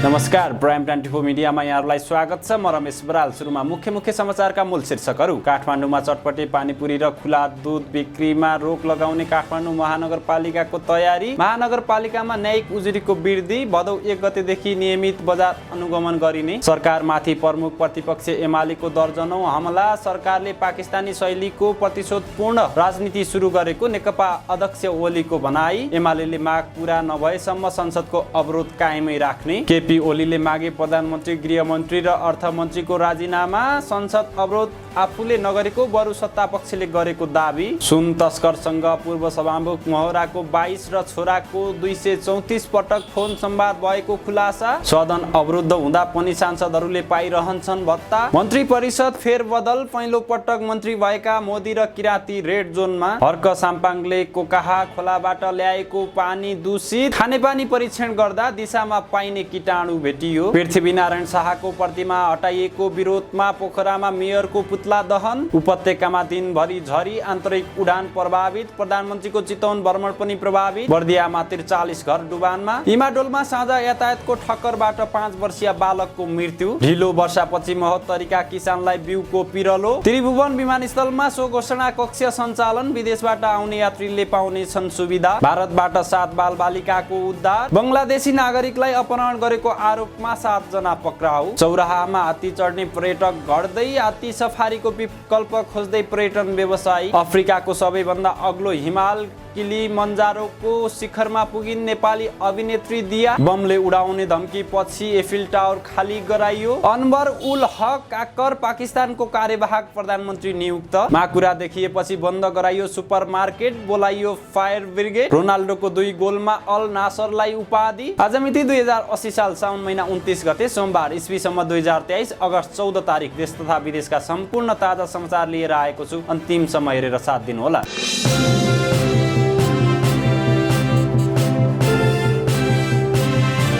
नमस्कार, प्राइम 24 मिडियामा यहाँहरूलाई स्वागत छ। म रमेश बराल। सुरुमा मुख्य समाचारका मूल शीर्षकहरू। काठमाडौँमा चटपटे पानीपुरी र खुला दूध बिक्रीमा रोक लगाउने काठमाडौँ महानगरपालिकाको तयारी। महानगरपालिकामा न्यायिक उजुरीको वृद्धि। भदौ 1 गतेदेखि नियमित बजार अनुगमन गरिने। सरकारमाथि प्रमुख प्रतिपक्ष एमालेको दर्जनौं हमला। सरकारले पाकिस्तानी शैलीको प्रतिशोधपूर्ण राजनीति सुरु गरेको नेकपा अध्यक्ष ओलीको भनाई। एमालेले माग पूरा नभएसम्म संसदको अवरोध कायमै राख्ने। केपी ओलीले मागे प्रधानमन्त्री, गृहमन्त्री र अर्थमन्त्रीको राजीनामा। संसद अवरोध आफूले नगरेको बरु सत्तापक्षले गरेको दाबी। सुन तस्करसँग पूर्व सभामुख महराको 22 र छोराको 234 पटक फोन संवाद भएको खुलासा। सदन अवरुद्ध हुँदा पनि सांसदहरूले पाइरहन्छन् भत्ता। मन्त्री परिषद फेरबदल। पहिलो पटक मन्त्री भएका मोदी र किराँती रेड जोनमा। हर्क साम्पाङले कोकाहा खोलाबाट ल्याएको पानी दूषित। खानेपानी परीक्षण गर्दा दिशामा पाइने कीटाणु भेटियो। पृथ्वीनारायण शाहको प्रतिमा हटाइएको विरोधमा पोखरामा मेयरको पुतला दहन। उपत्यकामा दिनभरि झरी, आन्तरिक उडान प्रभावित। प्रधानमन्त्रीको चितवन भ्रमण पनि प्रभावित। बर्दियामा 43 घर डुबानमा। इमाडोलमा साँझ यातायातको ठक्करबाट 5 वर्षीय बालकको मृत्यु। ढिलो वर्षापछि 72 किसानलाई बिउको पिरलो। त्रिभुवन विमानस्थलमा सो घोषणा कक्ष सञ्चालन। विदेशबाट आउने यात्रीले पाउनेछन् सुविधा। भारतबाट 7 बालबालिकाको उद्धार। बङ्गलादेशी नागरिकलाई अपहरण गरेको आरोपमा 7 जना पक्राउ। चौराहामा हात्ती चढ्ने पर्यटक घट्दै। हात्ती सफारीको विकल्प खोज्दै पर्यटन व्यवसायी। अफ्रिकाको सबैभन्दा अग्लो हिमाल किलिमन्जारोको शिखरमा पुगिन् नेपाली अभिनेत्री दिया। बमले उडाउने धम्की पछि एफिल टावर खाली गराइयो। अनवर उल हक काकर पाकिस्तानको कार्यवाहक प्रधानमन्त्री नियुक्त। माकुरा देखिएपछि बन्द गराइयो सुपरमार्केट, बोलाइयो फायर ब्रिगेड। रोनाल्डोको 2 गोलमा अल नासरलाई उपाधि। आज मिति 2080 साल साउन महिना 29 गते सोमबार, इस्वीसम्म 2023 अगस्त 14 तारिक। देश तथा विदेशका सम्पूर्ण ताजा समाचार लिएर आएको छु। अन्तिमसम्म हेरेर साथ दिनुहोला।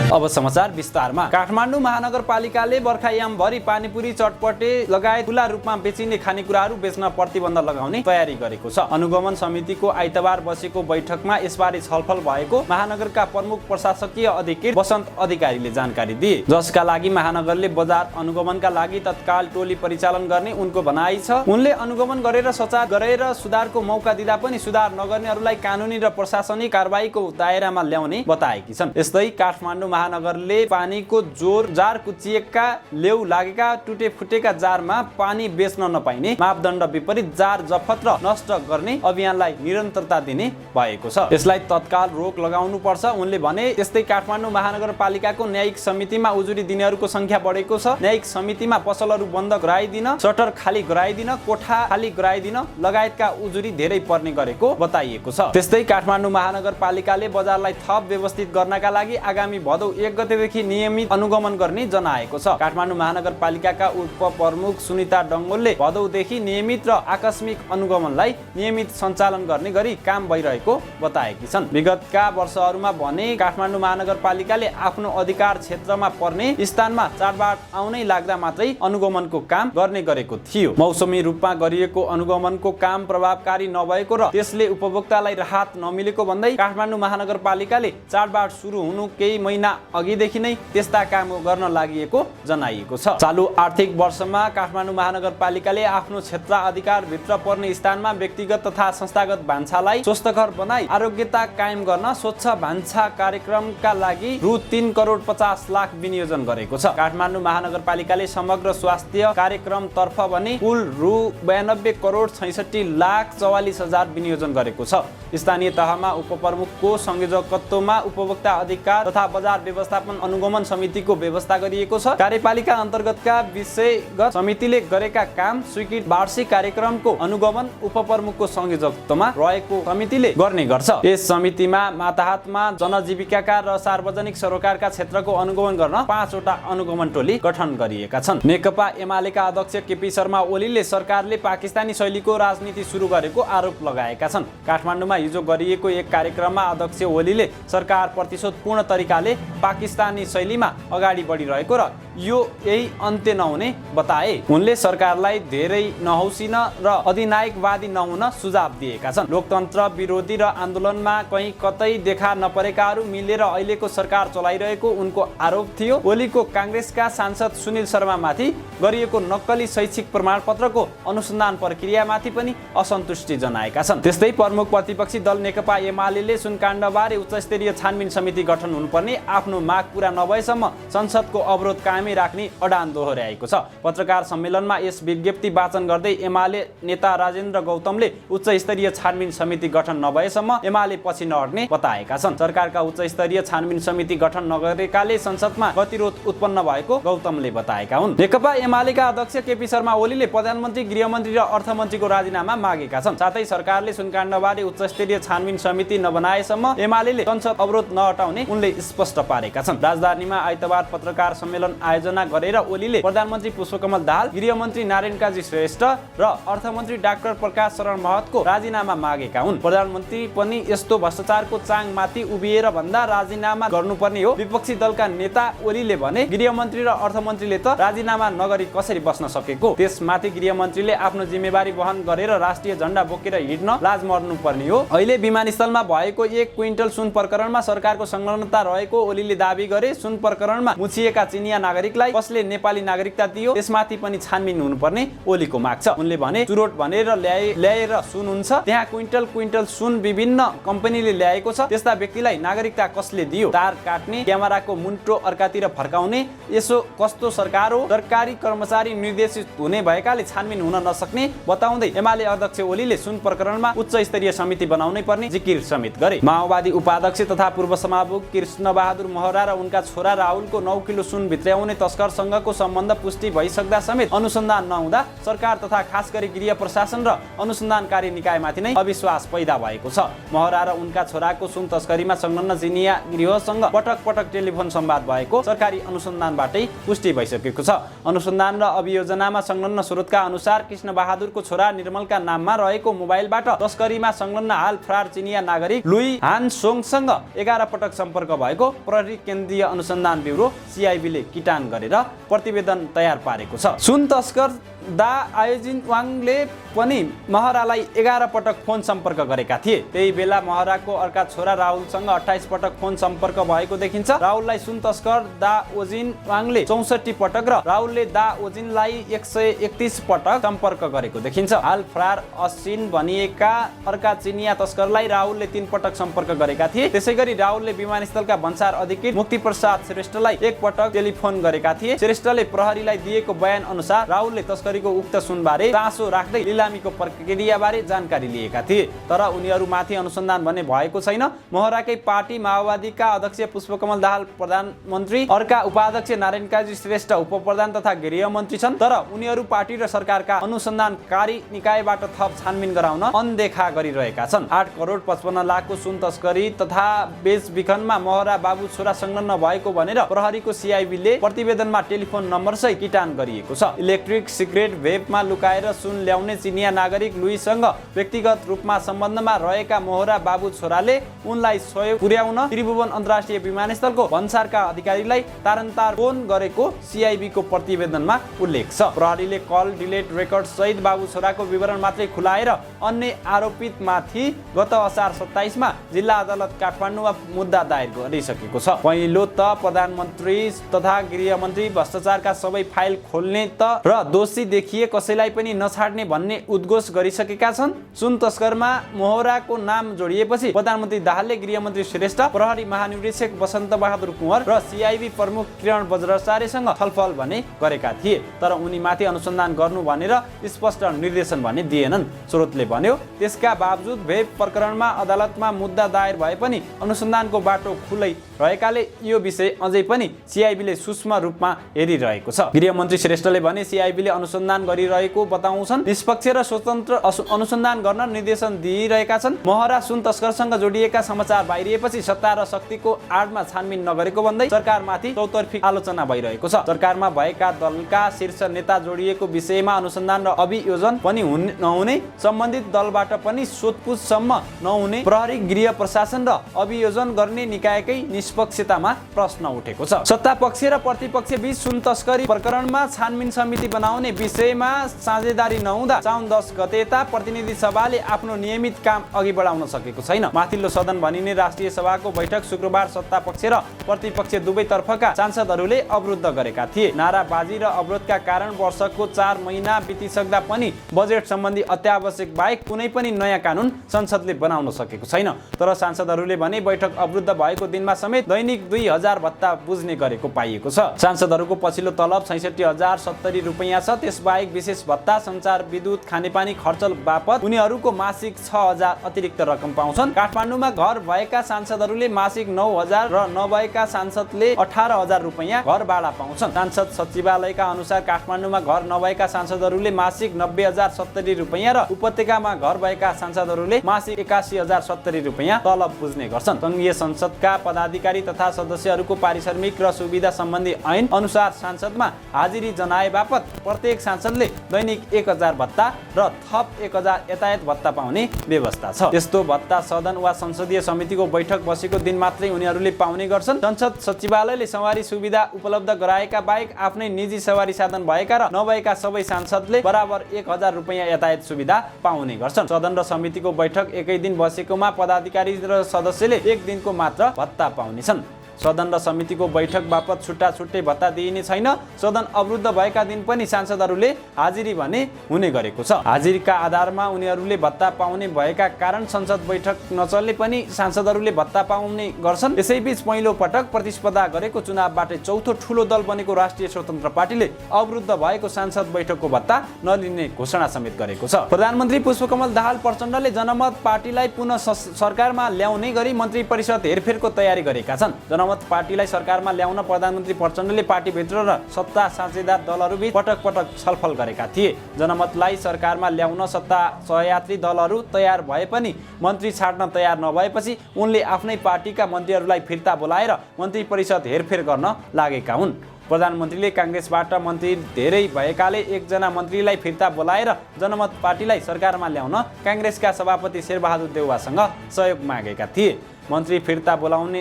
अब समाचार विस्तारमा। काठमाडौँ महानगरपालिकाले बर्खायामभरि पानीपुरी, चटपटे लगायत खुला रूपमा बेचिने खानेकुराहरू बेच्न प्रतिबन्ध लगाउने तयारी गरेको छ। अनुगमन समितिको आइतबार बसेको बैठकमा यसबारे छलफल भएको महानगरका प्रमुख प्रशासकीय अधिकृत वसन्त अधिकारीले जानकारी दिए। जसका लागि महानगरले बजार अनुगमनका लागि तत्काल टोली परिचालन गर्ने उनको भनाइ छ। उनले अनुगमन गरेर सचार गरेर सुधारको मौका दिँदा पनि सुधार नगर्नेहरूलाई कानुनी र प्रशासनिक कारबाहीको दायरामा ल्याउने बताएकी छन्। यस्तै काठमाडौँ महानगरले पानीको जोर जार कुचिएका, लेउ लागेका, टुटे फुटेका जारमा पानी बेच्न नपाइने मापदण्ड विपरीत जार जफत र नष्ट गर्ने अभियानलाई निरन्तरता दिने भएको छ। यसलाई तत्काल रोक लगाउनु पर्छ। उनले भने त्यस्तै काठमाडौँ महानगरपालिकाको न्यायिक समितिमा उजुरी दिनेहरूको संख्या बढेको छ। न्यायिक समितिमा पसलहरू बन्द गराइदिन, सटर खाली गराइदिन, कोठा खाली गराइदिन लगायतका उजुरी धेरै पर्ने गरेको बताइएको छ। त्यस्तै काठमाडौँ महानगरपालिकाले बजारलाई थप व्यवस्थित गर्नका लागि आगामी भदौ 1 गतेदेखि नियमित अनुगमन गर्ने जनाएको छ। काठमाडौँ महानगरपालिकाका उपप्रमुख सुनिता डङ्गोलले भदौदेखि नियमित र आकस्मिक अनुगमनलाई नियमित सञ्चालन गर्ने गरी काम भइरहेको बताएकी छन्। विगतका वर्षहरूमा भने काठमाडौँ महानगरपालिकाले आफ्नो अधिकार क्षेत्रमा पर्ने स्थानमा चाडबाड आउनै लाग्दा मात्रै अनुगमनको काम गर्ने गरेको थियो। मौसमी रूपमा गरिएको अनुगमनको काम प्रभावकारी नभएको र त्यसले उपभोक्तालाई राहत नमिलेको भन्दै काठमाडौँ महानगरपालिकाले चाडबाड सुरु हुनु केही महिना अघिदेखि नै त्यस्ता काम गर्न लागि जनाइएको छ। चालु आर्थिक वर्षमा काठमाडौँ महानगरपालिकाले आफ्नो क्षेत्र अधिकार भित्र पर्ने स्थानमा व्यक्तिगत तथा संस्थागत भान्सालाई स्वस्थकर बनाई आरोग्यता कायम गर्न स्वच्छ भान्सा कार्यक्रमका लागि रु 3 करोड 50 लाख विनियोजन गरेको छ। काठमाडौँ महानगरपालिकाले समग्र स्वास्थ्य कार्यक्रम तर्फ भने कुल रु 92 करोड 66 लाख 44 हजार विनियोजन गरेको छ। स्थानीय तहमा उपप्रमुखको संयोजकत्वमा उपभोक्ता अधिकार तथा बजार व्यवस्थापन अनुगमन समितिको व्यवस्था गरिएको छ। कार्यपालिका अन्तर्गतका विषयगत समितिले गरेका काम स्वीकृत वार्षिक कार्यक्रमको अनुगमन उपप्रमुखको संयोजकत्वमा रहेको समितिले गर्ने गर्छ। यस समितिमा माताहतमा जनजीविकाका र सार्वजनिक सरोकारका क्षेत्रको अनुगमन गर्न 5 वटा अनुगमन टोली गठन गरिएका छन्। नेकपा एमालेका अध्यक्ष केपी शर्मा ओलीले सरकारले पाकिस्तानी शैलीको राजनीति सुरु गरेको आरोप लगाएका छन्। काठमाडौँमा हिजो गरिएको एक कार्यक्रममा अध्यक्ष ओलीले सरकार प्रतिशोधपूर्ण तरिकाले पाकिस्तानी शैलीमा अगाडि बढिरहेको र यो यही अन्त्य नहुने बताए। उनले सरकारलाई धेरै नहौसिन र अधिनायकवादी नहुन सुझाव दिएका छन्। लोकतन्त्र विरोधी र आन्दोलनमा कहीँ कतै देखा नपरेकाहरू मिलेर अहिलेको सरकार चलाइरहेको उनको आरोप थियो। ओलीको काङ्ग्रेसका सांसद सुनिल शर्मामाथि गरिएको नक्कली शैक्षिक प्रमाणपत्रको अनुसन्धान प्रक्रियामाथि पनि असन्तुष्टि जनाएका छन्। त्यस्तै प्रमुख प्रतिपक्षी दल नेकपा एमाले सुनकाण्डबारे उच्चस्तरीय छानबिन समिति गठन हुनुपर्ने आफ्नो माग पूरा नभएसम्म संसदको अवरोध कायमै राख्ने अडान दोहोर्याएको छ। पत्रकार सम्मेलनमा यस विज्ञप्ति वाचन गर्दै एमाले नेता राजेन्द्र गौतमले उच्चस्तरीय छानबिन समिति गठन नभएसम्म एमाले पछि नहट्ने बताएका छन्। सरकारका उच्चस्तरीय छानबिन समिति गठन नगरेकाले संसदमा गतिरोध उत्पन्न भएको गौतमले बताएका हुन्। नेकपा एमालेका अध्यक्ष केपी शर्मा ओलीले प्रधानमन्त्री, गृहमन्त्री र अर्थमन्त्रीको राजीनामा मागेका छन्। साथै सरकारले सुनकाण्डबारे उच्चस्तरीय छानबिन समिति नबनाएसम्म एमाले संसद अवरोध नहटाउने उनले स्पष्ट पारेका छन्। राजधानीमा आइतबार पत्रकार सम्मेलन आयोजना गरेर ओलीले प्रधानमन्त्री पुष्पकमल दाहाल, गृहमन्त्री नारायण काजी श्रेष्ठ र अर्थमन्त्री डाक्टर प्रकाश शरण महतको राजीनामा मागेका हुन्। प्रधानमन्त्री पनि यस्तो भ्रष्टाचारको चाङमाथि उभिएर भन्दा राजीनामा गर्नुपर्ने हो। विपक्षी दलका नेता ओलीले भने गृहमन्त्री र अर्थमन्त्रीले त राजीनामा नगरी कसरी बस्न सकेको, त्यसमाथि गृहमन्त्रीले आफ्नो जिम्मेवारी वहन गरेर राष्ट्रिय झण्डा बोकेर हिँड्न लाज मर्नुपर्ने हो। अहिले विमानस्थलमा भएको 1 क्विन्टल सुन प्रकरणमा सरकारको संलग्नता रहेको ओलीले दाबी गरे। सुन प्रकरणमा मुछिएका चिनिया नागरिकलाई कसले नेपाली नागरिकता दियो त्यसमाथि पनि छानबिन हुनुपर्ने ओलीको माग छ। उनले भने चुरोट भनेर ल्याएर सुन हुन्छ, त्यहाँ क्विन्टल सुन विभिन्न कम्पनीले ल्याएको छ, त्यस्ता व्यक्तिलाई नागरिकता कसले दियो? तार काट्ने, क्यामेराको मुन्टो अर्कातिर फर्काउने, यसो कस्तो सरकार हो? सरकारी कर्मचारी निर्देशित हुने भएकाले छानबिन हुन नसक्ने बताउँदै एमाले अध्यक्ष ओलीले सुन प्रकरणमा उच्च स्तरीय समिति बनाउनै पर्ने जिकिर समेत गरे। माओवादी उपाध्यक्ष तथा पूर्व सभामुख कृष्ण बहादुर महरा र उनका छोरा राहुलको 9 किलो सुन भित्र्याउने तस्करसँगको सम्बन्ध पुष्टि भइसक्दा समेत अनुसन्धान नहुँदा सरकार तथा खास गरी गृह प्रशासन र अनुसन्धानकारी निकायमाथि नै अविश्वास पैदा भएको छ। महरा र उनका छोराको सुन तस्करीमा संलग्न चिनिया गृहसँग पटक पटक टेलिफोन संवाद भएको सरकारी अनुसन्धानबाटै पुष्टि भइसकेको छ। अनुसन्धान र अभियोजनामा संलग्न स्रोतका अनुसार कृष्ण बहादुरको छोरा निर्मलका नाममा रहेको मोबाइलबाट तस्करीमा संलग्न हाल फरार चिनिया नागरिक लुई हान सोङसँग 11 पटक सम्पर्क भएको प्रहरी केन्द्रीय अनुसन्धान ब्युरो CIB ले किटान गरेर प्रतिवेदन तयार पारेको छ। सुन तस्कर दा आयोजिन वाङले पनि महरालाई 11 पटक फोन सम्पर्क गरेका थिए। त्यही बेला महराको अर्का छोरा राहुलसँग 28 पटक फोन सम्पर्क भएको देखिन्छ। राहुललाई सुन तस्कर दा ओजिन वाङले 64 पटक र राहुलले दा ओजिनलाई 131 पटक सम्पर्क गरेको देखिन्छ। हाल फरार असिन भनिएका अर्का चिनिया तस्करलाई राहुलले 3 पटक सम्पर्क गरेका थिए। त्यसैगरी राहुलले विमानस्थलका भन्सार अधिकृत मुक्ति प्रसाद श्रेष्ठलाई 1 पटक टेलिफोन गरेका थिए। श्रेष्ठले प्रहरीलाई दिएको बयान अनुसार राहुलले तस्करीको उक्त सुनबारे चासो राख्दै लिलामीको प्रक्रियाबारे जानकारी लिएका थिए, तर उनीहरूमाथि अनुसन्धान भने भएको छैन। महराकै पार्टी माओवादीका अध्यक्ष पुष्पकमल दाहाल प्रधानमन्त्री, अर्का उपाध्यक्ष नारायण काजी श्रेष्ठ उपप्रधान तथा गृहमन्त्री छन्, तर उनीहरू पार्टी र सरकारका अनुसन्धानकारी निकायबाट थप छानबिन गराउन अनदेखा गरिरहेका छन्। 8 करोड 55 लाखको सुन तस्करी तथा बेचबिखनमा महरा बाबु छोरा संलग्न भएको भनेर प्रहरीको CIB ले प्रतिवेदनमा टेलिफोन नम्बर सहित किटान गरिएको छ। इलेक्ट्रिक सिगरेट भेपमा लुकाएर सुन ल्याउने चिनिया नागरिक लुईसँग व्यक्तिगत रूपमा सम्बन्धमा रहेका मोहरा बाबु छोराले उनलाई सहयोग पुर्याउन त्रिभुवन अन्तर्राष्ट्रिय विमानस्थलको भन्सारका अधिकारीलाई तारन्तार फोन गरेको CIB को प्रतिवेदनमा उल्लेख छ। प्रहरीले कल डिलेट रेकर्ड सहित बाबु छोराको विवरण मात्रै खुलाएर अन्य आरोपितमाथि गत असार 27 मा जिल्ला अदालत काठमाडौँमा मुद्दा दायर गरिसकेको छ। पहिलो त प्रधानमन्त्री तथा गृहमन्त्री भ्रष्टाचारका सबै फाइल खोल्ने त र दोषी देखिए कसैलाई पनि नछाड्ने भन्ने उद्घोष गरिसकेका छन्। सुन तस्करमा मोहराको नाम जोडिएपछि प्रधानमन्त्री दाहालले गृहमन्त्री श्रेष्ठ, प्रहरी महानिर्देशक वसन्त बहादुर कुँवर र CIB प्रमुख किरण बज्राचार्यसँग छलफल भने गरेका थिए, तर उनीमाथि अनुसन्धान गर्नु भनेर स्पष्ट निर्देशन भने दिएनन्। स्रोतले भन्यो त्यसका बावजुद भेप प्रकरणमा अदालतमा मुद्दा दायर भए पनि अनुसन्धानको बाटो खुलै रहेकाले यो विषय अझै पनि CIB ले सूक्ष्म रूपमा हेरिरहेको छ। गृहमन्त्री श्रेष्ठले भने CIB ले अनुसन्धान अनुसन्धान गरिरहेको बताउँछन्। निष्पक्ष र स्वतन्त्र अनुसन्धान गर्न निर्देशन दिइरहेका छन्। महरा सुन तस्करसँग जोडिएका समाचार बाहिरिएपछि सत्ता र शक्तिको आडमा छानबिन नगरेको भन्दै सरकारमाथि चौतर्फी आलोचना भइरहेको छ। सरकारमा भएका दलका शीर्ष नेता जोडिएको विषयमा अनुसन्धान र अभियोजन पनि नहुने, सम्बन्धित दलबाट पनि सोधपुछसम्म नहुने प्रहरी, गृह प्रशासन र अभियोजन गर्ने निकायकै निष्पक्षतामा प्रश्न उठेको छ। सत्ता पक्ष र प्रतिपक्ष बीच सुन तस्करी प्रकरणमा छानबिन समिति बनाउने विषयमा साझेदारी नहुँदा साउन 10 गतेता प्रतिनिधि सभाले आफ्नो नियमित काम अघि बढाउन सकेको छैन। माथिल्लो सदन भनिने राष्ट्रिय सभाको बैठक शुक्रबार सत्ता पक्ष र प्रतिपक्ष दुवैतर्फका सांसदहरूले अवरुद्ध गरेका थिए। नाराबाजी र अवरोधका कारण वर्षको 4 महिना बितिसक्दा पनि बजेट सम्बन्धी अत्यावश्यक बाहेक कुनै पनि नयाँ कानुन संसदले बनाउन सकेको छैन। तर सांसदहरूले भने बैठक अवरुद्ध भएको दिनमा समेत दैनिक 2000 भत्ता बुझ्ने गरेको पाइएको छ। सांसदहरूको पछिल्लो तलब 66,070 रुपैयाँ छ। त्यसबाहेक विशेष भत्ता, सञ्चार, विद्युत, खानेपानी खर्च बापत उनीहरूको मासिक 6,000 अतिरिक्त रकम पाउँछन्। काठमाडौँमा घर भएका सांसदहरूले मासिक 9,000 र नभएका सांसदले 18,000 रुपैयाँ घर भाडा पाउँछन्। सांसद सचिवालयका अनुसार काठमाडौँमा घर नभएका सांसदहरूले मासिक 90,070 रुपैयाँ र उपत्यकामा घर भएका सांसदहरूले मासिक 81,070 रुपैयाँ तलब बुझ्ने गर्छन्। संघीय संसदका पदाधिकारी तथा सदस्यहरूको पारिश्रमिक र सुविधा सम्बन्धी ऐन अनुसार सांसदमा हाजिरी जनाए बापत प्रत्येक सांसदले दैनिक 1,000 भत्ता र थप 1,000 यातायात भत्ता पाउने व्यवस्था छ। यस्तो भत्ता सदन वा संसदीय समितिको बैठक बसेको दिन मात्रै उनीहरूले पाउने गर्छन्। संसद सचिवालयले सवारी सुविधा उपलब्ध गराएका बाहेक आफ्नै निजी सवारी साधन भएका र नभएका सबै सांसदले बराबर 1,000 रुपैयाँ यातायात सुविधा पाउने गर्छन्। सदन र समितिको बैठक एकै दिन बसेकोमा पदाधिकारी र सदस्यले एक दिनको मात्र भत्ता पाउनेछन्। सदन र समितिको बैठक बापत छुट्टा छुट्टै भत्ता दिइने छैन। सदन अवरुद्ध भएका दिन पनि सांसदहरूले हाजिरी भने हुने गरेको छ। हाजिरीका आधारमा उनीहरूले भत्ता पाउने भएका कारण संसद बैठक नचल्ने पनि सांसदहरूले भत्ता पाउने गर्छन्। यसैबीच पहिलो पटक प्रतिस्पर्धा गरेको चुनावबाटै चौथो ठूलो दल बनेको राष्ट्रिय स्वतन्त्र पार्टीले अवरुद्ध भएको सांसद बैठकको भत्ता नलिने घोषणा समेत गरेको छ। प्रधानमन्त्री पुष्पकमल दाहाल प्रचण्डले जनमत पार्टीलाई पुनः सरकारमा ल्याउने गरी मन्त्री परिषद हेरफेरको तयारी गरेका छन्। जनमत पार्टीलाई सरकारमा ल्याउन प्रधानमन्त्री प्रचण्डले पार्टीभित्र र सत्ता साझेदार दलहरूबीच पटक पटक छलफल गरेका थिए। जनमतलाई सरकारमा ल्याउन सत्ता सहयात्री दलहरू तयार भए पनि मन्त्री छाड्न तयार नभएपछि उनले आफ्नै पार्टीका मन्त्रीहरूलाई फिर्ता बोलाएर मन्त्री परिषद हेरफेर गर्न लागेका हुन्। प्रधानमन्त्रीले काङ्ग्रेसबाट मन्त्री धेरै भएकाले एकजना मन्त्रीलाई फिर्ता बोलाएर जनमत पार्टीलाई सरकारमा ल्याउन काङ्ग्रेसका सभापति शेरबहादुर देउवासँग सहयोग मागेका थिए। मन्त्री फिर्ता बोलाउन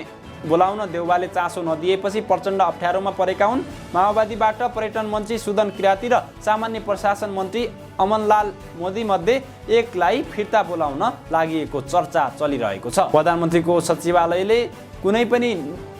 देउवाले चासो नदिएपछि प्रचण्ड अप्ठ्यारोमा परेका हुन्। माओवादीबाट पर्यटन मन्त्री सुदन किराती र सामान्य प्रशासन मन्त्री अमनलाल मोदी मध्ये एकलाई फिर्ता बोलाउन लागिएको चर्चा चलिरहेको छ। प्रधानमन्त्रीको सचिवालयले कुनै पनि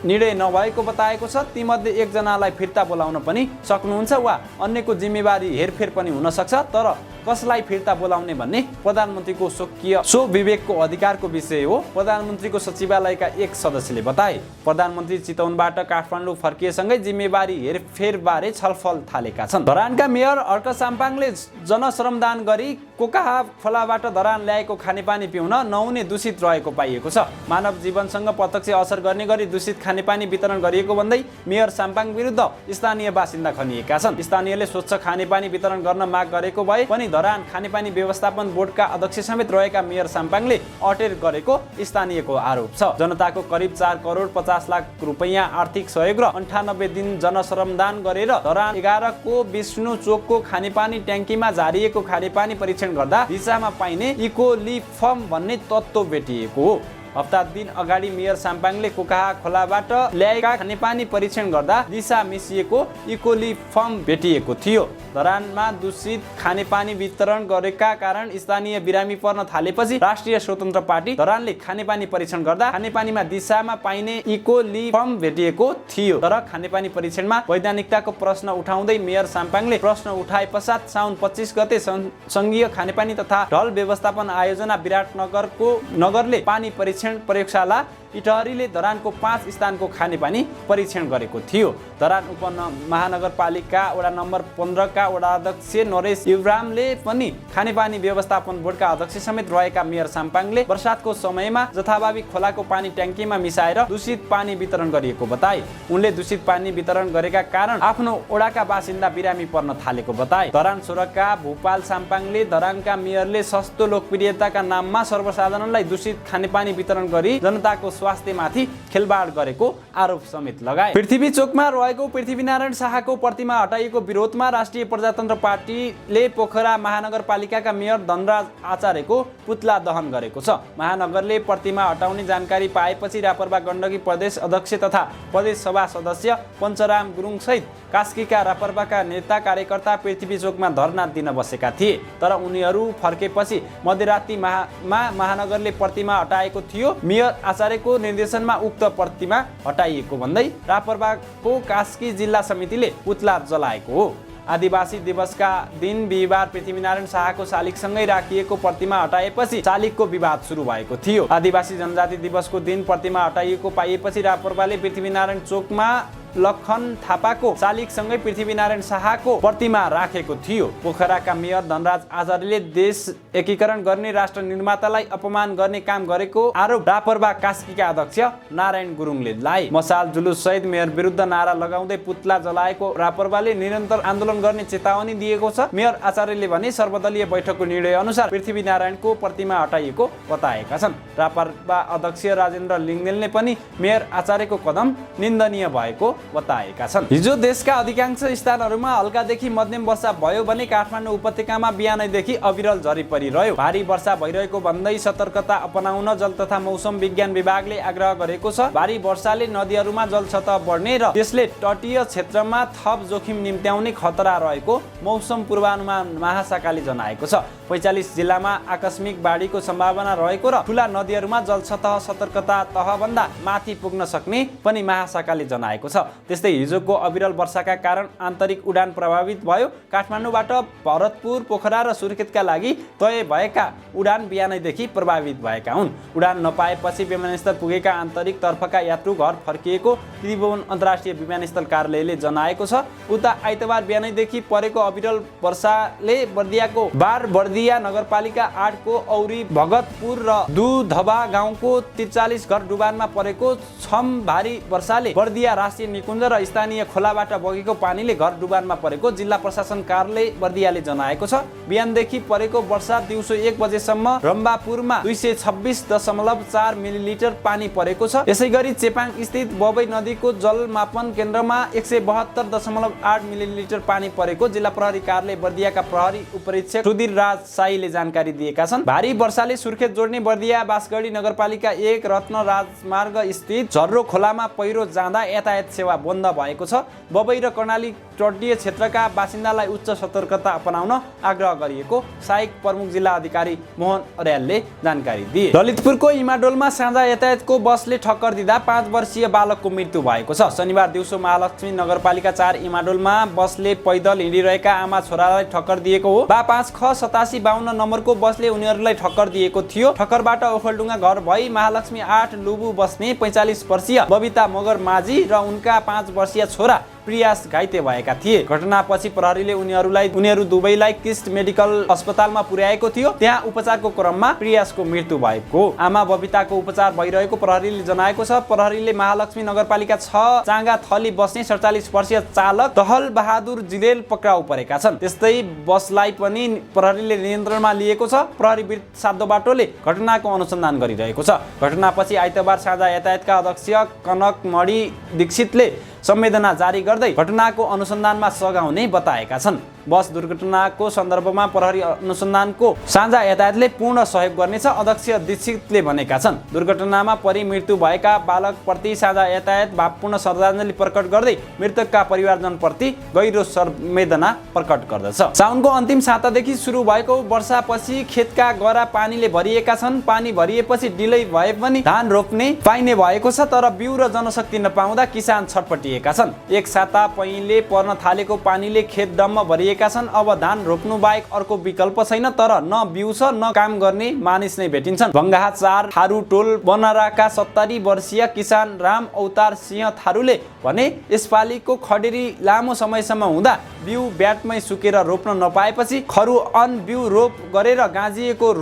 निर्णय नभएको बताएको छ। तीमध्ये एकजनालाई फिर्ता बोलाउन पनि सक्नुहुन्छ वा अन्यको जिम्मेवारी हेरफेर पनि हुन सक्छ। तर कसलाई फिर्ता बोलाउने भन्ने प्रधानमन्त्रीको सो विवेकको अधिकारको विषय हो, प्रधानमन्त्रीको सचिवालयका एक सदस्यले बताए। प्रधानमन्त्री चितवनबाट काठमाडौँ फर्किएसँगै जिम्मेवारी हेरफेरबारे छलफल थालेका छन्। धरानका मेयर अर्क साम्पाङले जनश्रमदान गरी कोकाहा खोलाबाट धरान ल्याएको खानेपानी पिउन नहुने दूषित रहेको पाइएको छ। मानव जीवनसँग प्रत्यक्ष असर गर्ने गरी दूषित खानेपानी वितरण गरिएको भन्दै मेयर साम्पाङ विरुद्ध स्थानीय बासिन्दा खनिएका छन्। स्थानीयले स्वच्छ खानेपानी वितरण गर्न माग गरेको भए पनि धरान खानेपानी व्यवस्थापन बोर्डका अध्यक्ष समेत रहेका मेयर साम्पाङले अटेर गरेको स्थानीयको आरोप छ। जनताको करिब 4 करोड 50 लाख रुपैयाँ आर्थिक सहयोग र 98 दिन जनश्रमदान गरेर धरान 11 को विष्णु चोकको खानेपानी ट्याङ्कीमा झारिएको खानेपानी परीक्षण गर्दा दिशामा पाइने इकोलिफर्म भन्ने तत्त्व भेटिएको हो। हप्ता दिन अगाडि मेयर साम्पाङले कोकाहा खोलाबाट ल्याएका खानेपानी परीक्षण गर्दा दिशा मिसिएको इकोलिफर्म भेटिएको थियो। धरानमा दूषित खानेपानी वितरण गरेका कारण स्थानीय बिरामी पर्न थालेपछि राष्ट्रिय स्वतन्त्र पार्टी धरानले खानेपानी परीक्षण गर्दा खानेपानीमा दिशामा पाइने इकोलिफर्म भेटिएको थियो। तर खानेपानी परीक्षणमा वैधानिकताको प्रश्न उठाउँदै मेयर साम्पाङले प्रश्न उठाए पश्चात साउन 25 गते संघीय खानेपानी तथा ढल व्यवस्थापन आयोजना विराटनगरले पानी परीक्षण परीक्षण प्रयोगशाला इटहरीले धरानको 5 स्थानको खानेपानी परीक्षण गरेको थियो। धरान उपमहानगरपालिका वडा नम्बर 15 का वडा अध्यक्ष नरेश इब्राहिमले पनि खानेपानी व्यवस्थापन बोर्डका अध्यक्ष समेत रहेका मेयर साम्पाङले वर्षातको समयमा जथाभावी खोलाको पानी ट्याङ्कीमा मिसाएर दूषित पानी वितरण गरिएको बताए। उनले दूषित पानी वितरण गरेका कारण आफ्नो वडाका बासिन्दा बिरामी पर्न थालेको बताए। धरान 16 का भूपाल साम्पाङले धरानका मेयरले सस्तो लोकप्रियताका नाममा सर्वसाधारणलाई दूषित खानेपानी वितरण गरी जनताको स्वास्थ्यमाथि खेलबाड गरेको आरोप समेत लगाए। पृथ्वी चोकमा रहेको पृथ्वीनारायण शाहको प्रतिमा हटाइएको विरोधमा राष्ट्रिय प्रजातन्त्र पार्टीले पोखरा महानगरपालिकाका मेयर धनराज आचार्यको पुतला दहन गरेको छ। महानगरले प्रतिमा हटाउने जानकारी पाएपछि रापरबा गण्डकी प्रदेश अध्यक्ष तथा प्रदेश सभा सदस्य पञ्चराम गुरुङ सहित कास्कीका रापरबाका नेता कार्यकर्ता पृथ्वी चोकमा धरना दिन बसेका थिए। तर उनीहरू फर्केपछि मध्यरात्रिमा महानगरले प्रतिमा हटाएको थियो। मेयर आचार्यको निर्देशनमा उक्त प्रतिमा हटाइएको भन्दै रापरबाको कास्की जिल्ला समितिले पुतला जलाएको हो। आदिवासी दिवसका दिन बिहिबार पृथ्वीनारायण शाहको शालिगसँगै राखिएको प्रतिमा हटाएपछि शालिगको विवाद सुरु भएको थियो। आदिवासी जनजाति दिवसको दिन प्रतिमा हटाइएको पाइएपछि रापरबाले पृथ्वीनारायण चोकमा लखन थापाको शालिगसँगै पृथ्वीनारायण शाहको प्रतिमा राखेको थियो। पोखराका मेयर धनराज आचार्यले देश एकीकरण गर्ने राष्ट्र निर्मातालाई अपमान गर्ने काम गरेको आरोप रापरबा कास्कीका अध्यक्ष नारायण गुरुङले लाए। मसाल जुलुस सहित मेयर विरुद्ध नारा लगाउँदै पुतला जलाएको रापरबाले निरन्तर आन्दोलन गर्ने चेतावनी दिएको छ। मेयर आचार्यले भने सर्वदलीय बैठकको निर्णय अनुसार पृथ्वीनारायणको प्रतिमा हटाइएको बताएका छन्। रापरबा अध्यक्ष राजेन्द्र लिङ्गदेलले पनि मेयर आचार्यको कदम निन्दनीय भएको बताएका छन्। हिजो देशका अधिकांश स्थानहरूमा हल्कादेखि मध्यम वर्षा भयो भने काठमाडौँ उपत्यकामा बिहानैदेखि अविरल झरी परिरह्यो। भारी वर्षा भइरहेको भन्दै सतर्कता अपनाउन जल तथा मौसम विज्ञान विभागले आग्रह गरेको छ। भारी वर्षाले नदीहरूमा जलसतह बढ्ने र त्यसले तटीय क्षेत्रमा थप जोखिम निम्त्याउने खतरा रहेको मौसम पूर्वानुमान महाशाखाले जनाएको छ। 45 जिल्लामा आकस्मिक बाढीको सम्भावना रहेको र ठूला नदीहरूमा जलसतह सतर्कता तहभन्दा माथि पुग्न सक्ने पनि महाशाखाले जनाएको छ। त्यस्तै हिजोको अविरल वर्षाका कारण आन्तरिक उडान प्रभावित भयो। काठमाडौँबाट भरतपुर, पोखरा र सुर्खेतका लागि तय भएका उडान बिहानैदेखि प्रभावित भएका हुन्। उडान नपाएपछि विमानस्थल पुगेका आन्तरिक तर्फका यात्रु घर फर्किएको त्रिभुवन अन्तर्राष्ट्रिय विमानस्थल कार्यालयले जनाएको छ। उता आइतबार बिहानैदेखि परेको अविरल वर्षाले बर्दियाको बर्दिया नगरपालिका 8 को औरी भगतपुर र दुधबा गाउँको 43 घर डुबानमा परेको छम। भारी वर्षाले बर्दिया राष्ट्रिय निकुञ्ज र स्थानीय खोलाबाट बगेको पानीले घर डुबानमा परेको जिल्ला प्रशासन कार्यालय बर्दियाले जनाएको छ। बिहानदेखि परेको वर्षा दिउँसो 1 बजेसम्म रम्बापुरमा 226.4 मिलिलिटर पानी परेको छ। यसैगरी चेपाङ स्थित बबई नदीको जलमापन केन्द्रमा 172.8 मिलिलिटर पानी परेको जिल्ला प्रहरी कार्यालय बर्दियाका प्रहरी उपरीक्षक सुधीर राज साईले जानकारी दिएका छन्। भारी वर्षाले सुर्खेत जोड्ने बर्दिया बासगढी नगरपालिका 1 रत्न राजमार्ग स्थित झर्रो खोलामा पहिरो जाँदा यातायात सेवा बन्द भएको छ। बबई र कर्णाली तटीय क्षेत्रका बासिन्दालाई उच्च सतर्कता अपनाउन आग्रह गरिएको सहायक प्रमुख जिल्ला अधिकारी मोहन अर्यालले जानकारी दिए। ललितपुरको इमाडोलमा साझा यातायातको बसले ठक्कर दिँदा 5 वर्षीय बालकको मृत्यु भएको छ। शनिबार दिउँसो महालक्ष्मी नगरपालिका 4 इमाडोलमा बसले पैदल हिँडिरहेका आमा छोरालाई ठक्कर दिएको हो। 5ख8752 नम्बरको बसले उनीहरूलाई ठक्कर दिएको थियो। ठक्करबाट ओखलडुङ्गा घर भई महालक्ष्मी 8 लुबु बस्ने 45 वर्षीय बबिता मगर माझी र उनका 5 वर्षीय छोरा प्रियास घाइते भएका थिए। घटनापछि प्रहरीले उनीहरू दुवैलाई किस्ट मेडिकल अस्पतालमा पुर्याएको थियो। त्यहाँ उपचारको क्रममा प्रियासको मृत्यु भएको। आमा बबिताको उपचार भइरहेको प्रहरीले जनाएको छ। प्रहरीले महालक्ष्मी नगरपालिका 6 चाङ्गा थली बस्ने 47 वर्षीय चालक दहल बहादुर जिरेल पक्राउ परेका छन्। त्यस्तै बसलाई पनि प्रहरीले नियन्त्रणमा लिएको छ। प्रहरी साधो बाटोले घटनाको अनुसन्धान गरिरहेको छ। घटनापछि आइतबार साझा यातायातका अध्यक्ष कनक मणि दीक्षितले संवेदना जारी गर्दै घटनाको अनुसन्धानमा सघाउने बताएका छन्। बस दुर्घटनाको सन्दर्भमा प्रहरी अनुसन्धानको साझा यातायातले पूर्ण सहयोग गर्नेछ अध्यक्ष दीक्षितले भनेका छन्। दुर्घटनामा परि मृत्यु भएका बालकप्रति साझा यातायात भावपूर्ण श्रद्धाञ्जली प्रकट गर्दै मृतकका परिवारजनप्रति गहिरो संवेदना प्रकट गर्दछ। साउनको अन्तिम सातादेखि सुरु भएको वर्षापछि खेतका गरा पानीले भरिएका छन्। पानी भरिएपछि ढिलै भए पनि धान रोप्ने पाइने भएको छ। तर बिउ र जनशक्ति नपाउँदा किसान छटपटिएका छन्। एक साता पहिले पर्न थालेको पानीले खेत डम्म भरिएका भइरहेका छन्। अब धान रोप्नु बाहेक अर्को विकल्प छैन, तर न बिउ छ न काम गर्ने मानिस नै भेटिन्छन्। भङ्गाहा 4 थारू टोल बनराका 70 वर्षीय किसान राम अवतार सिंह थारूले भने यसपालिको खडेरी लामो समयसम्म हुँदा बिउ ब्याटमै सुकेर रोप्न नपाएपछि खरुअन बिउ रोप गरेर गाँजिएको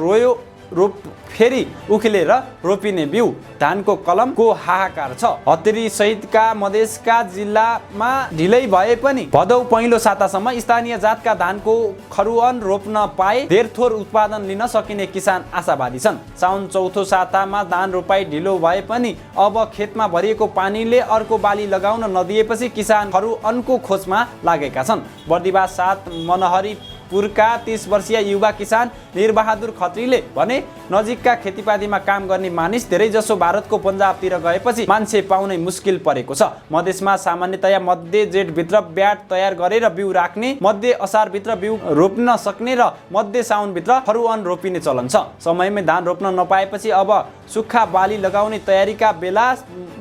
रोप फेरि उखेलेर रोपिने बिउ धानको कलमको हाहाकार छ। हत्तेरी सहितका मधेसका जिल्लामा ढिलै भए पनि भदौ पहिलो सातासम्म स्थानीय जातका धानको खरुअन रोप्न पाए धेरथोर उत्पादन लिन सकिने किसान आशावादी छन्। साउन चौथो सातामा धान रोपाई ढिलो भए पनि अब खेतमा भरिएको पानीले अर्को बाली लगाउन नदिएपछि किसान खरुअनको खोजमा लागेका छन्। बर्दिवास 7 मनहरीपुरका 30 वर्षीय युवा किसान निरबहादुर खत्रीले भने नजिकका खेतीपातीमा काम गर्ने मानिस धेरैजसो भारतको पन्जाबतिर गएपछि मान्छे पाउनै मुस्किल परेको छ। मधेसमा सामान्यतया मध्य जेठभित्र ब्याट तयार गरेर बिउ राख्ने, मध्य असारभित्र बिउ रोप्न सक्ने र मध्य साउनभित्र खरुअन रोपिने चलन छ। समयमै धान रोप्न नपाएपछि अब सुक्खा बाली लगाउने तयारीका बेला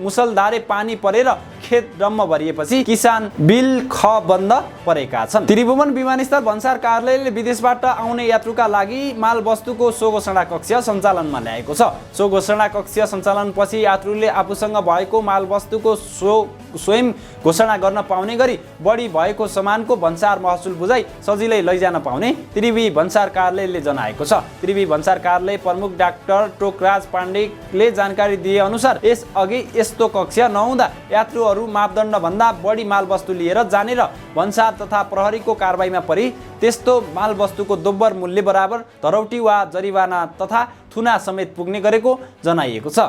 मुसलधारे पानी परेर खेत डम्म भरिएपछि किसान बिल ख बन्द परेका छन्। त्रिभुवन विमानस्थल भन्सार कार्यालयले विदेशबाट आउने यात्रुका लागि माल वस्तुको सो घोषणा कक्ष सञ्चालनमा ल्याएको छ। सो घोषणा कक्ष सञ्चालनपछि यात्रुले आफूसँग भएको माल वस्तुको स्वयं घोषणा गर्न पाउने गरी बढी भएको सामानको भन्सार महसुल बुझाइ सजिलै लैजान पाउने त्रिवी भन्सार कार्यालयले जनाएको छ। त्रिवी भन्सार कार्यालय प्रमुख डाक्टर टोकराज पाण्डेले जानकारी दिए अनुसार यसअघि यस्तो कक्ष नहुँदा यात्रुहरू मापदण्ड भन्दा बढी माल वस्तु लिएर जाने र भन्सार तथा प्रहरीको कारबाहीमा परि त्यस्तो माल वस्तुको दोब्बर मूल्य बराबर धरौटी वा जरिवाना तथा थुना समेत पुग्ने गरेको जनाइएको छ।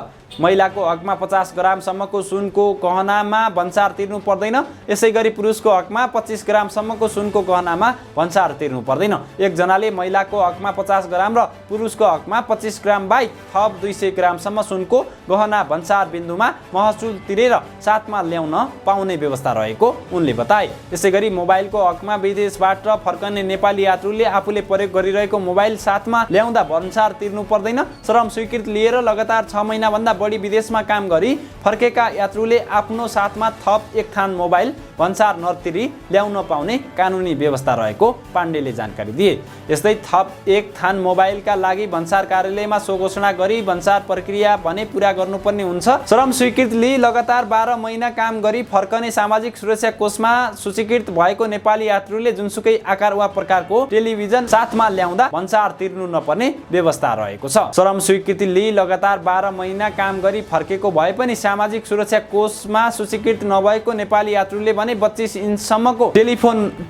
महिलाको हकमा 50 ग्रामसम्मको सुनको गहनामा भन्सार तिर्नु पर्दैन। यसैगरी पुरुषको हकमा 25 ग्रामसम्मको सुनको गहनामा भन्सार तिर्नु पर्दैन। एकजनाले महिलाको हकमा 50 ग्राम र पुरुषको हकमा 25 ग्राम बाहेक थप 200 ग्रामसम्म सुनको गहना भन्सार बिन्दुमा महसुल तिरेर साथमा ल्याउन पाउने व्यवस्था रहेको उनले बताए। यसैगरी मोबाइलको हकमा विदेशबाट फर्कने नेपाली यात्रुले आफूले प्रयोग गरिरहेको मोबाइल साथमा ल्याउँदा भन्सार तिर्नु पर्दैन। श्रम स्वीकृति लिएर लगातार 6 महिनाभन्दा बढी विदेशमा काम गरी फर्केका यात्रुले आफ्नो साथमा थप एक थान मोबाइल भन्सार नतिरी ल्याउन पाउने कानुनी व्यवस्था रहेको पाण्डेले जानकारी दिए। यस्तै थप एक थान मोबाइलका लागि भन्सार कार्यालयमा सो घोषणा गरी भन्सार प्रक्रिया भने पूरा गर्नुपर्ने हुन्छ। श्रम स्वीकृति लिई लगातार 12 महिना काम गरी फर्कने सामाजिक सुरक्षा कोषमा सूचीकृत भएको नेपाली यात्रुले जुनसुकै आकार वा प्रकारको टेलिभिजन साथमा ल्याउँदा भन्सार तिर्नु नपर्ने व्यवस्था रहेको छ। श्रम स्वीकृति लिई लगातार 12 महिना काम गरी फर्केको भए पनि सामाजिक सुरक्षा कोषमा सूचीकृत नभएको नेपाली यात्रुले भने 25 इन्चसम्मको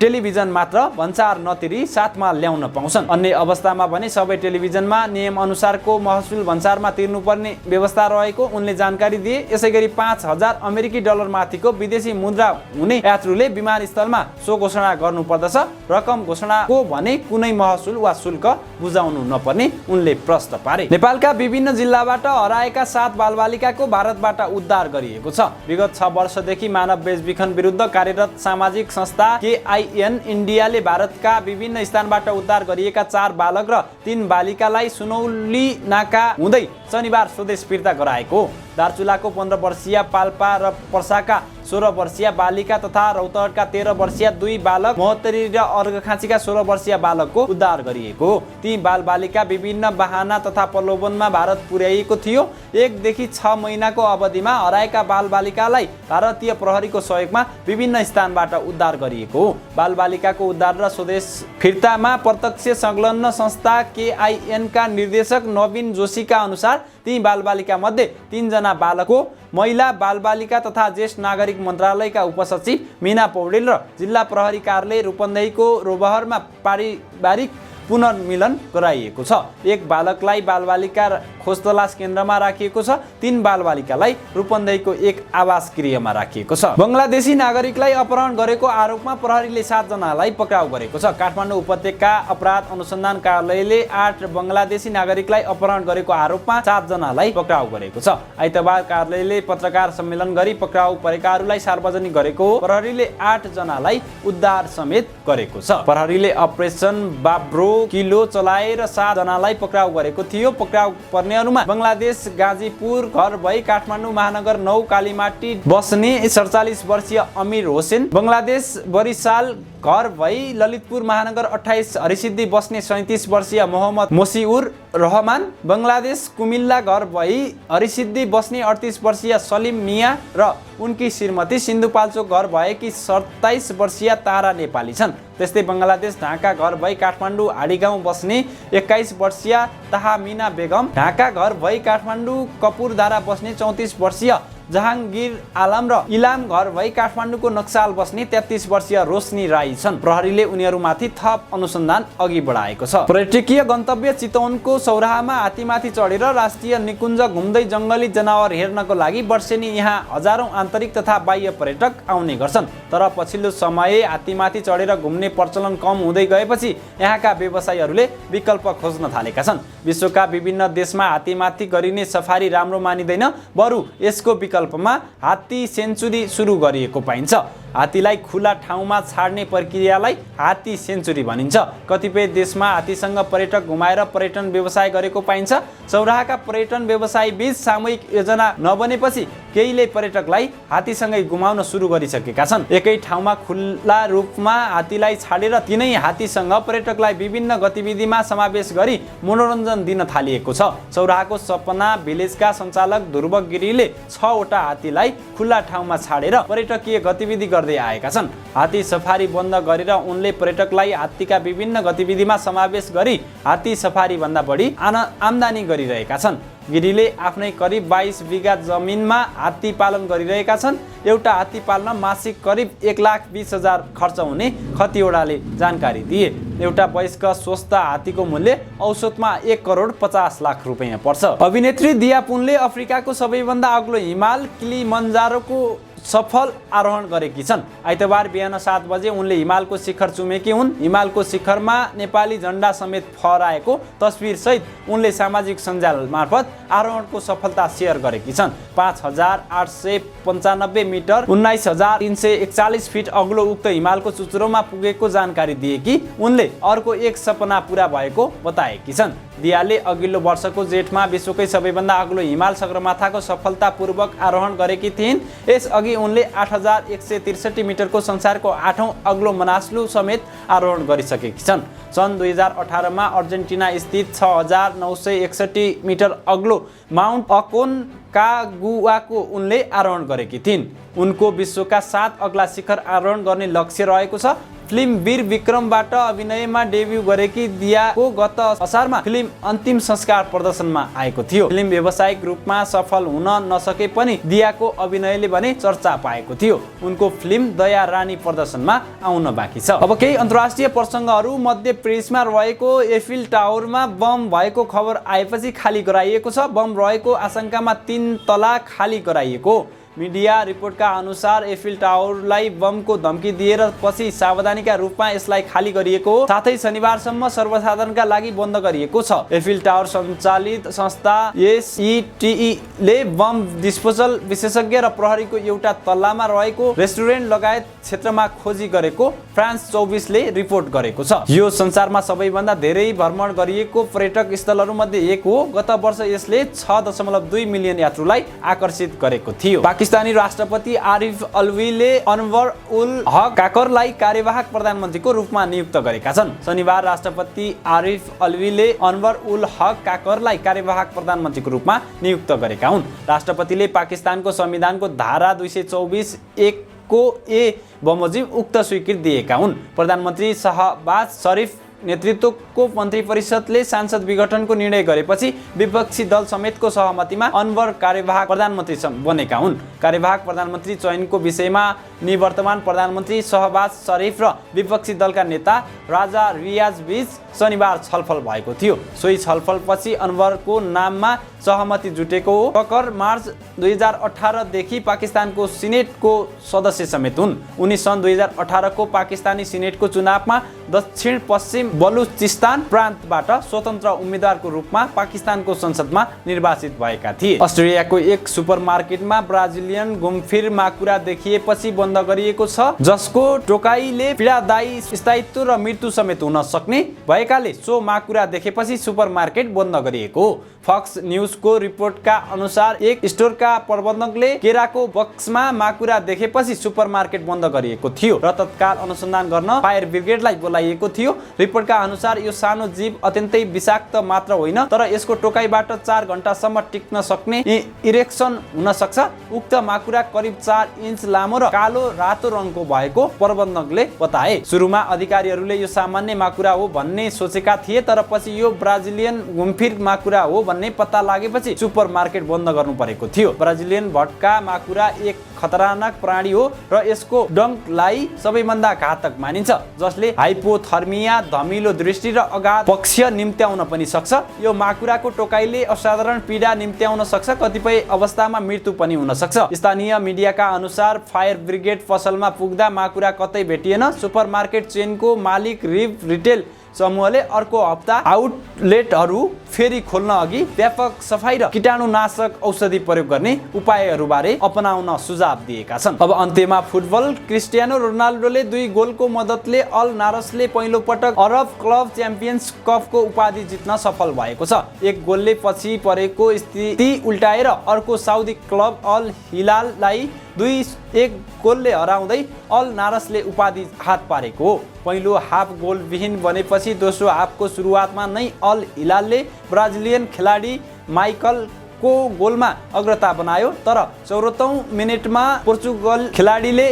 टेलिभिजन मात्र भन्सार नतिरी साथमा ल्याउन पाउँछन्। अन्य अवस्थामा भने सबै टेलिभिजनमा नियम अनुसारको महसुल भन्सारमा तिर्नुपर्ने व्यवस्था रहेको उनले जानकारी दिए। यसैगरी 5000 अमेरिकी डलर माथिको विदेशी मुद्रा हुने यात्रुले विमानस्थलमा सो घोषणा गर्नुपर्दछ। रकम घोषणाको भने कुनै महसुल वा शुल्क बुझाउनु नपर्ने उनले प्रश्न पारे। नेपालका विभिन्न जिल्लाबाट हराएका 7 बालबालिकाको भारतबाट उद्धार गरिएको छ। विगत 6 वर्षदेखि मानव बेचबिखन विरुद्ध कार्यरत सामाजिक संस्था KIN इन्डियाले भारतका विभिन्न स्थानबाट उद्धार गरिएका 4 बालक र 3 बालिकालाई सुनौली नाका हुँदै शनिबार स्वदेश फिर्ता गराएको। दार्चुलाको 15 वर्षीय पाल्पा र पर्साका 16 वर्षीय बालिका तथा रौतहटका 13 वर्षीय 2 बालक, महोत्तरी र अर्घखाँचीका 16 वर्षीय बालकको उद्धार गरिएको। ती बालबालिका विभिन्न बहाना तथा प्रलोभनमा भारत पुर्याइएको थियो। 1 देखि 6 महिनाको अवधिमा हराएका बालबालिकालाई भारतीय प्रहरीको सहयोगमा विभिन्न स्थानबाट उद्धार गरिएको हो। बालबालिकाको उद्धार र स्वदेश फिर्तामा प्रत्यक्ष संलग्न संस्था KIN का निर्देशक नवीन जोशीका अनुसार ती बालबालिका मध्ये 3 जना बालकको महिला बालबालिका तथा ज्येष्ठ नागरिक मन्त्रालयका उपसचिव मीना पौडेल र जिल्ला प्रहरी कार्यालय रूपन्देहीको रोबहरमा पारिवारिक पुनर्मिलन गराइएको छ। 1 बालकलाई बालबालिका खोज तलास केन्द्रमा राखिएको छ। 3 बालबालिकालाई रूपन्देहीको एक आवास गृहमा राखिएको छ। बङ्गलादेशी नागरिकलाई अपहरण गरेको आरोपमा प्रहरीले 7 जनालाई पक्राउ गरेको छ। काठमाडौँ उपत्यका अपराध अनुसन्धान कार्यालयले 8 बङ्गलादेशी नागरिकलाई अपहरण गरेको आरोपमा 7 जनालाई पक्राउ गरेको छ। आइतबार कार्यालयले पत्रकार सम्मेलन गरी पक्राउ परेकाहरूलाई सार्वजनिक गरेको हो। प्रहरीले 8 जनालाई उद्धार समेत गरेको छ। प्रहरीले अपरेसन बाब्रो किलो चलाएर 7 जनालाई पक्राउ गरेको थियो। पक्राउ पर्नेहरूमा बङ्गलादेश गाजीपुर घर भई काठमाडौँ महानगर 9 कालीमाटी बस्ने 47 वर्षीय अमीर होसेन, बङ्गलादेश बरिसाल घर भई ललितपुर महानगर 28 हरिसिद्धि बस्ने 37 वर्षीय मोहम्मद मोसिउर रहमान, बङ्गलादेश कुमिल्ला घर भई हरिसिद्धि बस्ने 38 वर्षीय सलिम मिया र उनकी श्रीमती सिन्धुपाल्चोक घर भएकी 27 वर्षीय तारा नेपाली छन्। त्यस्तै बङ्गलादेश ढाका घर भई काठमाडौँ हाडीगाउँ बस्ने 21 वर्षीय ताहमिना बेगम, ढाका घर भई काठमाडौँ कपुरधारा बस्ने 34 वर्षीय जहाङ्गीर आलम र इलाम घर भई काठमाडौँको नक्साल बस्ने 33 वर्षीय रोशनी राई छन्। प्रहरीले उनीहरूमाथि थप अनुसन्धान अघि बढाएको छ। पर्यटकीय गन्तव्य चितवनको सौराहामा हात्तीमाथि चढेर राष्ट्रिय निकुञ्ज घुम्दै जङ्गली जनावर हेर्नको लागि वर्षेनी यहाँ हजारौं आन्तरिक तथा बाह्य पर्यटक आउने गर्छन्। तर पछिल्लो समय हात्तीमाथि चढेर घुम्ने प्रचलन कम हुँदै गएपछि यहाँका व्यवसायीहरूले विकल्प खोज्न थालेका छन्। विश्वका विभिन्न देशमा हात्तीमाथि गरिने सफारी राम्रो मानिँदैन, बरु यसको विकल्पमा हात्ती सेन्चुरी सुरु गरिएको पाइन्छ। हात्तीलाई खुला ठाउँमा छाड्ने प्रक्रियालाई हात्ती सेन्चुरी भनिन्छ। कतिपय देशमा हात्तीसँग पर्यटक घुमाएर पर्यटन व्यवसाय गरेको पाइन्छ। सौराहाका पर्यटन व्यवसायी बीच सामूहिक योजना नबनेपछि केहीले पर्यटकलाई हात्तीसँगै घुमाउन सुरु गरिसकेका छन्। एकै ठाउँमा खुला रूपमा हात्तीलाई छाडेर तिनै हात्तीसँग पर्यटकलाई विभिन्न गतिविधिमा समावेश गरी मनोरञ्जन दिन थालिएको छ। सौराहाको सपना भिलेजका सञ्चालक ध्रुव गिरीले 6 वटा हात्तीलाई खुला ठाउँमा छाडेर पर्यटकीय गतिविधि गर्दै आएका छन्। हात्ती सफारी बन्द गरेर उनले पर्यटकलाई हात्तीका विभिन्न गतिविधिमा समावेश गरी हात्ती सफारी भन्दा बढी आम्दानी गरिरहेका छन्। गिरीले आफ्नै करिब 22 बिघा जमिनमा हात्ती पालन गरिरहेका छन्। एउटा हात्ती पाल्न मासिक करिब 1,20,000 खर्च हुने खतिवडाले जानकारी दिए। एउटा वयस्क स्वस्थ हात्तीको मूल्य औसतमा 1,50,00,000 रुपैयाँ पर्छ। अभिनेत्री दिया पुनले अफ्रिकाको सबैभन्दा अग्लो हिमाल किलिमन्जारोको सफल आरोहण गरेकी छन्। आइतबार बिहान 7 बजे उनले हिमालको शिखर चुमेकी हुन्। हिमालको शिखरमा नेपाली झण्डा समेत फहराएको तस्बिर सहित उनले सामाजिक सञ्जाल मार्फत आरोहणको सफलता सेयर गरेकी छन्। 5,895 मिटर 19,341 फिट अग्लो उक्त हिमालको चुचुरोमा पुगेको जानकारी दिएकी उनले अर्को एक सपना पूरा भएको बताएकी छन्। दियाले अघिल्लो वर्षको जेठमा विश्वकै सबैभन्दा अग्लो हिमाल सगरमाथाको सफलतापूर्वक आरोहण गरेकी थिइन्। यसअघि उनले 8,163 मिटरको संसारको 8औं अग्लो मनास्लु समेत आरोहण गरिसकेकी छन्। सन् 2018 मा अर्जेन्टिना स्थित 6,961 मिटर अग्लो माउन्ट अकोन्कागुवाको उनले आरोहण गरेकी थिइन्। उनको विश्वका 7 अग्ला शिखर आरोहण गर्ने लक्ष्य रहेको छ। फिल्म वीर विक्रमबाट अभिनयमा डेब्यू गरेकी दियाको गत असारमा फिल्म अन्तिम संस्कार प्रदर्शनमा आएको थियो। फिल्म व्यावसायिक रूपमा सफल हुन नसके पनि दियाको अभिनयले भने चर्चा पाएको थियो। उनको फिल्म दया रानी प्रदर्शनमा आउन बाँकी छ। अब केही अन्तर्राष्ट्रिय प्रसङ्गहरू मध्ये पेरिसमा रहेको एफिल टावरमा बम भएको खबर आएपछि खाली गराइएको छ। बम रहेको आशंकामा 3 तला खाली गराइएको मिडिया रिपोर्टका अनुसार एफिल टावरलाई बमको धम्की दिएर पछि सावधानीका रूपमा यसलाई खाली गरिएको हो। साथै शनिबारसम्म सर्वसाधारणका लागि बन्द गरिएको छ। एफिल टावर सञ्चालित संस्था एसइटिई ले बम डिस्पोजल विशेषज्ञ र प्रहरीको एउटा तल्लामा रहेको रेस्टुरेन्ट लगायत क्षेत्रमा खोजी गरेको फ्रान्स 24 ले रिपोर्ट गरेको छ। यो संसारमा सबैभन्दा धेरै भ्रमण गरिएको पर्यटक स्थलहरूमध्ये एक हो। गत वर्ष यसले 6.2 मिलियन यात्रुलाई आकर्षित गरेको थियो। पाकिस्तानी राष्ट्रपति आरिफ अलवीले अनवर उल हक काकरलाई कार्यवाहक प्रधानमन्त्रीको रूपमा नियुक्त गरेका छन्। शनिबार राष्ट्रपति आरिफ अलवीले अनवर उल हक काकरलाई कार्यवाहक प्रधानमन्त्रीको रूपमा नियुक्त गरेका हुन्। राष्ट्रपतिले पाकिस्तानको संविधानको धारा 224(1) को ए बमोजिम उक्त स्वीकृति दिएका हुन्। प्रधानमन्त्री शहबाज शरीफ नेतृत्वको मन्त्री परिषदले सांसद विघटनको निर्णय गरेपछि विपक्षी दल समेतको सहमतिमा अनवर कार्यवाहक प्रधानमन्त्री बनेका हुन्। कार्यवाहक प्रधानमन्त्री चयनको विषयमा निवर्तमान प्रधानमन्त्री शहबाज शरीफ र विपक्षी दलका नेता राजा रियाज बीच शनिबार छलफल भएको थियो। सोही छलफलपछि अनवरको नाममा सहमति जुटेको हो। ककर मार्च 2018 देखि पाकिस्तानको सिनेटको सदस्य समेत हुन्। उनी सन् 2018 को पाकिस्तानी सिनेटको चुनावमा दक्षिण पश्चिम बलुचिस्तान प्रान्तबाट स्वतन्त्र उम्मेदवारको रूपमा पाकिस्तानको संसदमा निर्वाचित भएका थिए। अस्ट्रेलियाको एक सुपरमार्केटमा ब्राजिलियन ब्राजिलियन घुमफिर माकुरा देखिएपछि बन्द गरिएको छ, जसको टोकाइले पीडादायी स्थायित्व र मृत्यु समेत हुन सक्ने भएकाले सो माकुरा देखेपछि सुपरमार्केट बन्द गरिएको हो। फक्स न्यूजको रिपोर्टका अनुसार एक स्टोरका प्रबन्धकले केराको बक्समा माकुरा देखेपछि सुपरमार्केट बन्द गरिएको थियो र तत्काल अनुसन्धान गर्न फायर ब्रिगेडलाई बोलाइएको थियो। रिपोर्टका अनुसार यो सानो जीव अत्यन्तै विषाक्त मात्र होइन, तर यसको टोकाइबाट 4 घण्टासम्म टिक्न सक्ने इरेक्सन हुन सक्छ। उक्त माकुरा करिब 4 इन्च लामो र कालो रातो रङको भएको प्रबन्धकले बताए। सुरुमा अधिकारीहरूले यो सामान्य माकुरा हो भन्ने सोचेका थिए, तर पछि यो ब्राजिलियन घुमफिर माकुरा हो भन्ने पत्ता लागेपछि सुपरमार्केट बन्द गर्नु परेको थियो। ब्राजिलियन भट्का माकुरा एक खतरनाक प्राणी हो र यसको डङ्कलाई सबैभन्दा घातक मानिन्छ, जसले हाइपोथर्मिया, धमिलो दृष्टि र अगाध पक्ष्य निम्त्याउन पनि सक्छ। यो माकुराको टोकाइले असाधारण पीडा निम्त्याउन सक्छ, कतिपय अवस्थामा मृत्यु पनि हुन सक्छ। स्थानीय मिडियाका अनुसार फायर ब्रिगेड पसलमा पुग्दा माकुरा कतै भेटिएन। सुपरमार्केट चेनको मालिक रिभ रिटेल समूहले अर्को हप्ता आउटलेटहरू फेरि खोल्न अघि व्यापक सफाई र कीटाणुनाशक औषधि प्रयोग गर्ने उपायहरूबारे अपनाउन सुझाव दिएका छन्। अब अन्त्यमा फुटबल। क्रिस्टियानो रोनाल्डोले 2 गोलको मद्दतले अल नासरले पहिलो पटक अरब क्लब च्याम्पियन्स कपको उपाधि जित्न सफल भएको छ। 1 गोलले पछि परेको स्थिति उल्टाएर अर्को साउदी क्लब अल हिलाललाई 2-1 गोलले हराउँदै अल नासरले उपाधि हात पारेको हो। पहिलो हाफ गोल विहीन बनेपछि दोस्रो हाफको सुरुवातमा नै अल हिलालले ब्राजिलियन खेलाडी माइकलको गोलमा अग्रता बनायो, तर 74औं मिनेटमा पोर्चुगल खेलाडीले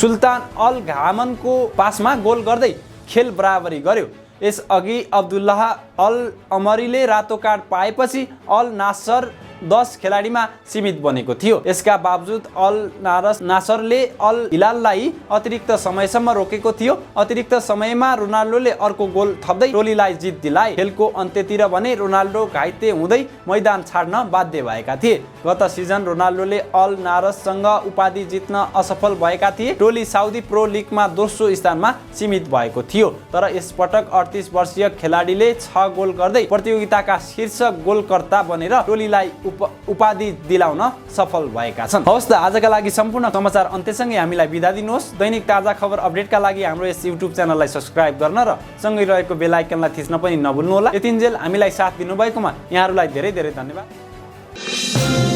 सुल्तान अल घामनको पासमा गोल गर्दै खेल बराबरी गर्यो। यसअघि अब्दुल्लाह अल अमरीले रातो कार्ड पाएपछि अल नासर 10 खेलाडीमा सीमित बनेको थियो। यसका बावजुद अल नासरले अल हिलाललाई अतिरिक्त समयसम्म रोकेको थियो। अतिरिक्त समयमा रोनाल्डोले अर्को गोल थप्दै टोलीलाई जित दिलाए। खेलको अन्त्यतिर भने रोनाल्डो घाइते हुँदै मैदान छाड्न बाध्य भएका थिए। गत सिजन रोनाल्डोले अल नासरसँग उपाधि जित्न असफल भएका थिए। टोली साउदी प्रो लिगमा दोस्रो स्थानमा सीमित भएको थियो, तर यसपटक 38 वर्षीय खेलाडीले 6 गोल गर्दै प्रतियोगिताका शीर्ष गोलकर्ता बनेर टोलीलाई उपाधि दिलाउन सफल भएका छन्। हवस् त, आजका लागि सम्पूर्ण समाचार अन्त्यसँगै हामीलाई बिदा दिनुहोस्। दैनिक ताजा खबर अपडेटका लागि हाम्रो यस युट्युब च्यानललाई सब्स्क्राइब गर्न र सँगै रहेको बेल आइकनलाई थिच्न पनि नभुल्नुहोला। यतिन्जेल हामीलाई साथ दिनुभएकोमा यहाँहरूलाई धेरै धेरै धन्यवाद।